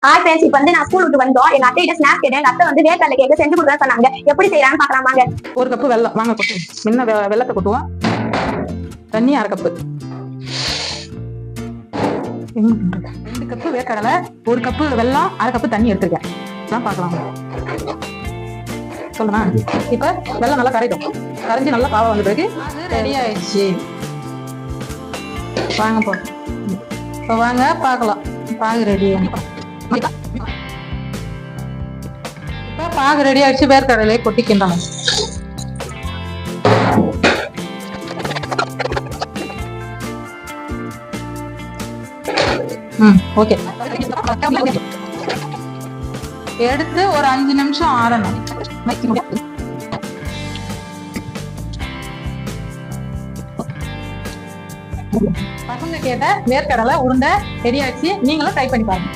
Hi friends, இப்போ வந்து நான் ஸ்கூல் விட்டு வந்தோம். எங்க அத்தைகிட்ட ஸ்நாக்ஸ் கேட்டேன். எங்க அத்தை வந்து வேர்க்கடலை கேக்கு செஞ்சு கொடுக்குறேன்னு சொன்னாங்க. எப்படி செய்யறான்னு பார்க்கலாம் வாங்க. ஒரு கப்பு வெல்லம் வாங்க கொட்டு. முன்ன வெல்லத்தை கொட்டுவோம். தண்ணி 1/2 கப்பு. 2 கப்பு வேர்க்கடலை, 1 கப்பு வெல்லம், 1/2 கப்பு தண்ணி எடுத்துருக்கேன். தான் பார்க்கலாம் சொல்லுங்க. இப்ப வெல்லம் நல்லா கரைக்கும். கரைஞ்சி நல்லா பாவம் வந்த பிறகு ரெடி ஆயிடுச்சு. வாங்க போ. இப்போ வாங்க பார்க்கலாம். பாகு ரெடி. இப்ப பாகு ரெடி ஆயிடுச்சு. வேர்க்கடலையை கொட்டிக்கின்றோம். ஓகே. எடுத்து ஒரு 5 நிமிஷம் ஆறணும். பசங்க கேட்ட வேர்க்கடலை உருண்டை ரெடி ஆயிடுச்சு. நீங்களும் ட்ரை பண்ணி பாருங்க.